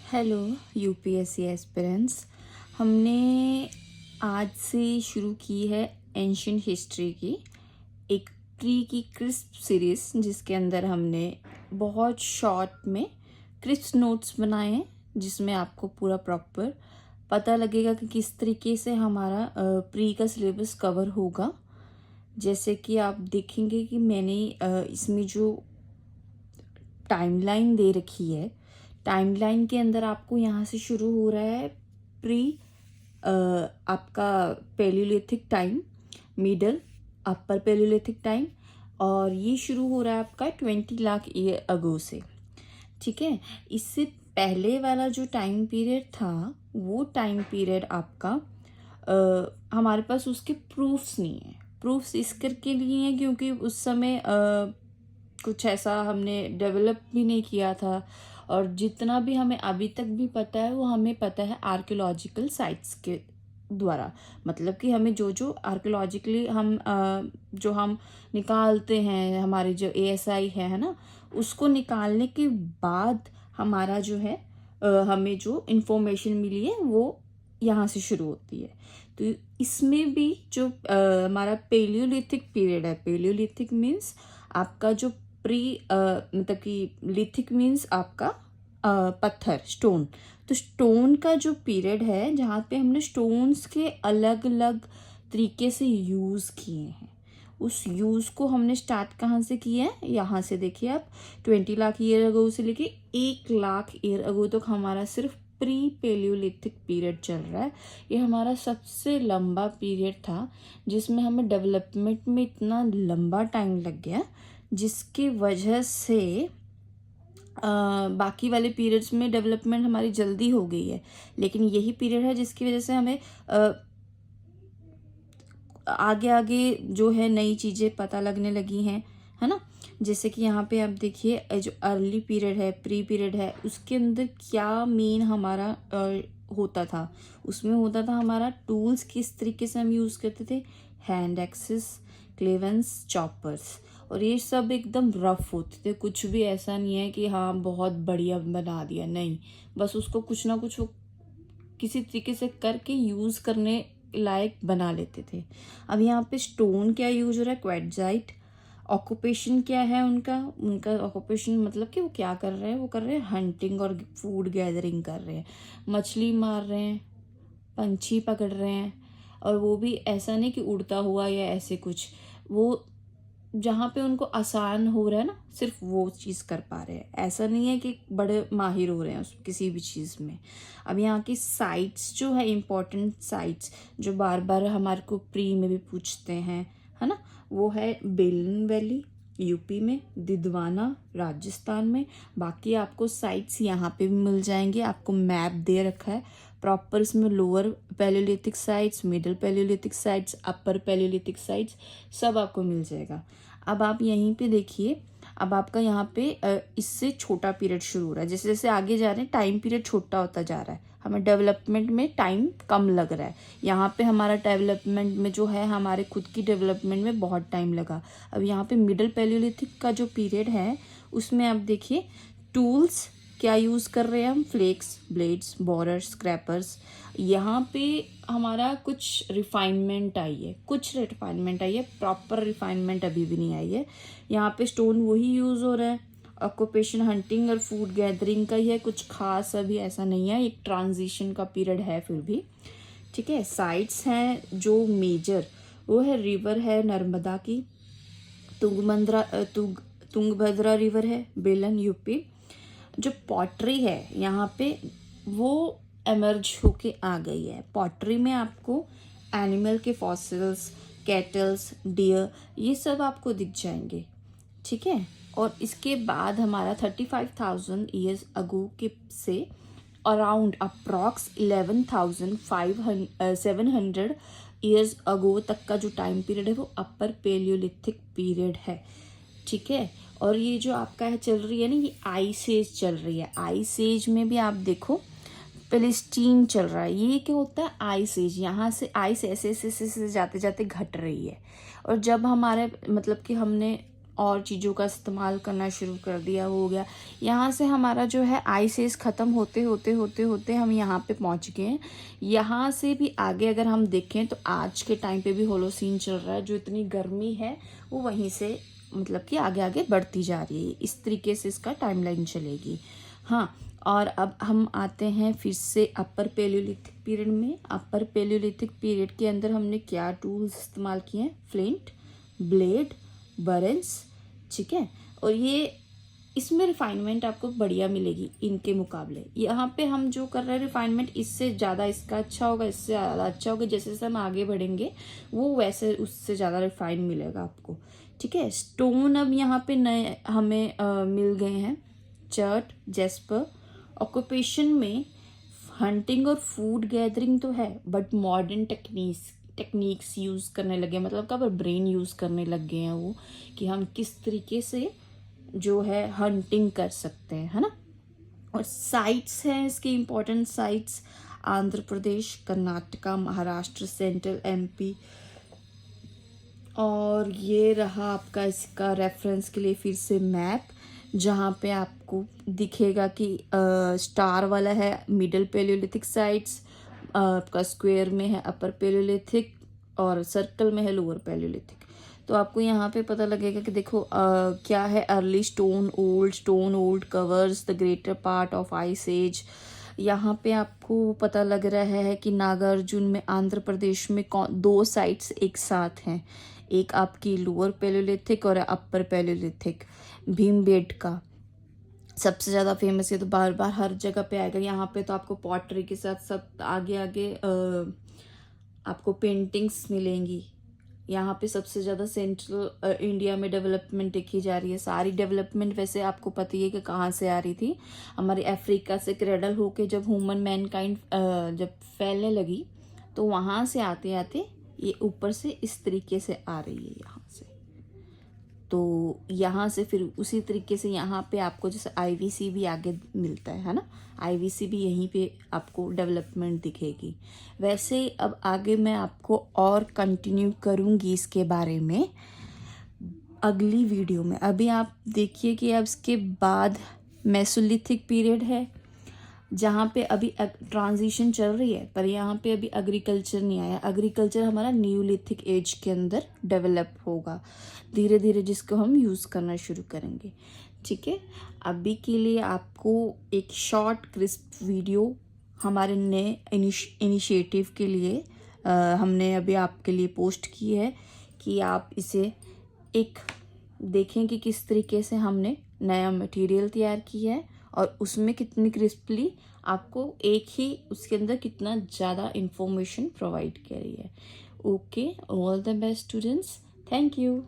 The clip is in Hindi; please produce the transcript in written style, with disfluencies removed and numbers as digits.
Hello UPSC aspirants. हमने आज से शुरू की है एंशियंट हिस्ट्री की एक प्री की क्रिस्प सीरीज़, जिसके अंदर हमने बहुत शॉर्ट में क्रिस्प नोट्स बनाए हैं, जिसमें आपको पूरा प्रॉपर पता लगेगा कि किस तरीके से हमारा प्री का सिलेबस कवर होगा। जैसे कि आप देखेंगे कि मैंने इसमें जो टाइमलाइन दे रखी है, टाइमलाइन के अंदर आपको यहाँ से शुरू हो रहा है प्री आपका पैलियोलिथिक टाइम, मिडल अपर पैलियोलिथिक टाइम, और ये शुरू हो रहा है आपका 20 लाख ईयर अगो से। ठीक है, इससे पहले वाला जो टाइम पीरियड था वो टाइम पीरियड आपका हमारे पास उसके प्रूफ्स नहीं है। प्रूफ्स इस करके लिए हैं क्योंकि उस समय कुछ ऐसा हमने डेवलप भी नहीं किया था, और जितना भी हमें अभी तक भी पता है वो हमें पता है आर्कियोलॉजिकल साइट्स के द्वारा। मतलब कि हमें जो जो आर्कियोलॉजिकली जो हम निकालते हैं, हमारे जो एएसआई है ना, उसको निकालने के बाद हमारा जो है हमें जो इन्फॉर्मेशन मिली है वो यहाँ से शुरू होती है। तो इसमें भी जो हमारा पेलियोलिथिक पीरियड है, पेलियोलिथिक मीन्स आपका जो प्री मतलब कि लिथिक मीन्स आपका पत्थर, स्टोन। तो स्टोन का जो पीरियड है जहाँ पे हमने स्टोन्स के अलग अलग तरीके से यूज़ किए हैं, उस यूज़ को हमने स्टार्ट कहाँ से किया है, यहाँ से देखिए आप 20 लाख ईयर अगो से लेके 1 लाख ईयर अगो तक हमारा सिर्फ प्री पेलियोलिथिक पीरियड चल रहा है। ये हमारा सबसे लंबा पीरियड था, जिसमें हमें डेवलपमेंट में इतना लंबा टाइम लग गया, जिसकी वजह से बाकी वाले पीरियड्स में डेवलपमेंट हमारी जल्दी हो गई है। लेकिन यही पीरियड है जिसकी वजह से हमें आगे आगे जो है नई चीज़ें पता लगने लगी हैं, है ना। जैसे कि यहाँ पे आप देखिए जो अर्ली पीरियड है, प्री पीरियड है, उसके अंदर क्या मेन हमारा होता था। उसमें होता था हमारा टूल्स किस तरीके से हम यूज़ करते थे, हैंड एक्सिस, क्लेवेंस, चॉपर्स, और ये सब एकदम रफ होते थे। कुछ भी ऐसा नहीं है कि हाँ बहुत बढ़िया बना दिया, नहीं, बस उसको कुछ ना कुछ वो किसी तरीके से करके यूज़ करने लायक बना लेते थे। अब यहाँ पे स्टोन क्या यूज हो रहा है, क्वार्ट्जाइट। ऑक्यूपेशन क्या है उनका, उनका ऑक्यूपेशन मतलब कि वो क्या कर रहे हैं, वो कर रहे हैं हंटिंग और फूड गैदरिंग कर रहे हैं, मछली मार रहे हैं, पंछी पकड़ रहे हैं। और वो भी ऐसा नहीं कि उड़ता हुआ या ऐसे कुछ, वो जहाँ पे उनको आसान हो रहा है ना, सिर्फ वो चीज़ कर पा रहे हैं। ऐसा नहीं है कि बड़े माहिर हो रहे हैं उस किसी भी चीज़ में। अब यहाँ की साइट्स जो है, इम्पोर्टेंट साइट्स जो बार बार हमारे को प्री में भी पूछते हैं, है ना, वो है बेलन वैली यूपी में, दिदवाना राजस्थान में। बाकी आपको साइट्स यहाँ पे भी मिल जाएंगे, आपको मैप दे रखा है प्रॉपर। इसमें lower Palaeolithic sites, middle Palaeolithic sites, अपर पैलियोलिथिक साइट्स सब आपको मिल जाएगा। अब आप यहीं पे देखिए, अब आपका यहाँ पे इससे छोटा पीरियड शुरू हो रहा है। जैसे जैसे आगे जा रहे हैं टाइम पीरियड छोटा होता जा रहा है, हमें डेवलपमेंट में टाइम कम लग रहा है। यहाँ पे हमारा डेवलपमेंट में जो है, हमारे खुद की डेवलपमेंट में बहुत टाइम लगा। अब यहाँ पे मिडिल पैलियोलिथिक का जो पीरियड है, उसमें आप देखिए टूल्स क्या यूज़ कर रहे हैं हम, फ्लेक्स, ब्लेड्स, बोरर्स, स्क्रैपर्स। यहाँ पे हमारा कुछ रिफाइनमेंट आई है, कुछ रिफाइनमेंट आई है, प्रॉपर रिफाइनमेंट अभी भी नहीं आई है। यहाँ पे स्टोन वही यूज़ हो रहा है। ऑक्यूपेशन हंटिंग और फूड गैदरिंग का ही है, कुछ खास अभी ऐसा नहीं है, एक ट्रांजिशन का पीरियड है फिर भी। ठीक है, साइट्स हैं जो मेजर, वो है रिवर है नर्मदा की, तुंगभद्रा रिवर है, बेलन यूपी। जो पॉटरी है यहाँ पे वो एमर्ज होके आ गई है। पॉटरी में आपको एनिमल के फॉसिल्स, कैटल्स, डियर, ये सब आपको दिख जाएंगे। ठीक है, और इसके बाद हमारा 35,000 ईयर्स अगो के से अराउंड अप्रॉक्स 11,700 ईयर्स अगो तक का जो टाइम पीरियड है वो अपर पेलियोलिथिक पीरियड है। ठीक है, और ये जो आपका है चल रही है ना, ये आइस एज चल रही है। आइस एज में भी आप देखो पेलिस्टीन चल रहा है। ये क्या होता है, आइस एज, यहाँ से आइस ऐसे ऐसे ऐसे ऐसे जाते जाते घट रही है। और जब हमारे मतलब कि हमने और चीज़ों का इस्तेमाल करना शुरू कर दिया, हो गया। यहाँ से हमारा जो है आइस एज ख़त्म होते होते होते होते हम यहाँ पे पहुँच गए हैं। यहाँ से भी आगे अगर हम देखें तो आज के टाइम पे भी होलोसीन चल रहा है। जो इतनी गर्मी है वो वहीं से मतलब कि आगे आगे बढ़ती जा रही है। इस तरीके से इसका टाइमलाइन चलेगी। हाँ, और अब हम आते हैं फिर से अपर पैलियोलिथिक पीरियड में। अपर पैलियोलिथिक पीरियड के अंदर हमने क्या टूल्स इस्तेमाल किए हैं? फ्लिंट, ब्लेड, बरन्स, ठीक है। और ये इसमें रिफाइनमेंट आपको बढ़िया मिलेगी इनके मुकाबले। यहाँ पे हम जो कर रहे हैं रिफाइनमेंट, इससे ज़्यादा इसका अच्छा होगा, इससे ज़्यादा अच्छा होगा। जैसे जैसे हम आगे बढ़ेंगे वो वैसे उससे ज़्यादा रिफाइन मिलेगा आपको, ठीक है। स्टोन अब यहाँ पे नए हमें मिल गए हैं, चर्ट, जेस्पर। ऑक्यूपेशन में हंटिंग और फूड गैदरिंग तो है, बट मॉडर्न टेक्निक्स यूज़ करने लगे, मतलब कब ब्रेन यूज़ करने लग गए हैं वो, कि हम किस तरीके से जो है हंटिंग कर सकते हैं, है ना। और साइट्स हैं इसके important sites, Andhra Pradesh, Karnataka, Maharashtra, central MP. और ये रहा आपका इसका रेफरेंस के लिए फिर से मैप, जहाँ पे आपको दिखेगा कि स्टार वाला है मिडल पैलियोलिथिक साइट्स, आपका स्क्वायर में है अपर पैलियोलिथिक और सर्कल में है लोअर पैलियोलिथिक। तो आपको यहाँ पे पता लगेगा कि देखो क्या है, early stone old covers the greater part of ice age. यहाँ पे आपको पता लग रहा है कि नागार्जुन में आंध्र प्रदेश में दो साइट्स एक साथ हैं, एक आपकी लोअर पैलियोलिथिक और अपर पैलियोलिथिक। भीमबेटका सबसे ज़्यादा फेमस है, तो बार बार हर जगह पे आएगा। यहाँ पे तो आपको पॉटरी के साथ सब आगे आगे आपको पेंटिंग्स मिलेंगी। यहाँ पे सबसे ज़्यादा सेंट्रल इंडिया में डेवलपमेंट देखी जा रही है। सारी डेवलपमेंट वैसे आपको पता ही है कि कहाँ से आ रही थी, हमारे अफ्रीका से क्रेडल होके जब ह्यूमन मैनकाइंड जब फैलने लगी, तो वहाँ से आते आते ये ऊपर से इस तरीके से आ रही है यहाँ से। तो यहाँ से फिर उसी तरीके से यहाँ पे आपको जैसे आईवीसी भी आगे मिलता है ना, आईवीसी भी यहीं पे आपको डेवलपमेंट दिखेगी। वैसे अब आगे मैं आपको और कंटिन्यू करूँगी इसके बारे में अगली वीडियो में। अभी आप देखिए कि अब इसके बाद मेसोलिथिक पीरियड है, जहाँ पे अभी ट्रांजिशन चल रही है, पर यहाँ पे अभी एग्रीकल्चर नहीं आया। एग्रीकल्चर हमारा न्यूलिथिक एज के अंदर डेवलप होगा धीरे धीरे, जिसको हम यूज़ करना शुरू करेंगे, ठीक है। अभी के लिए आपको एक शॉर्ट क्रिस्प वीडियो हमारे नए इनिशिएटिव के लिए हमने अभी आपके लिए पोस्ट की है, कि आप इसे एक देखें कि किस तरीके से हमने नया मटेरियल तैयार किया है और उसमें कितनी क्रिस्पली आपको एक ही उसके अंदर कितना ज़्यादा इंफॉर्मेशन प्रोवाइड करी है। Okay, all the best students, thank you.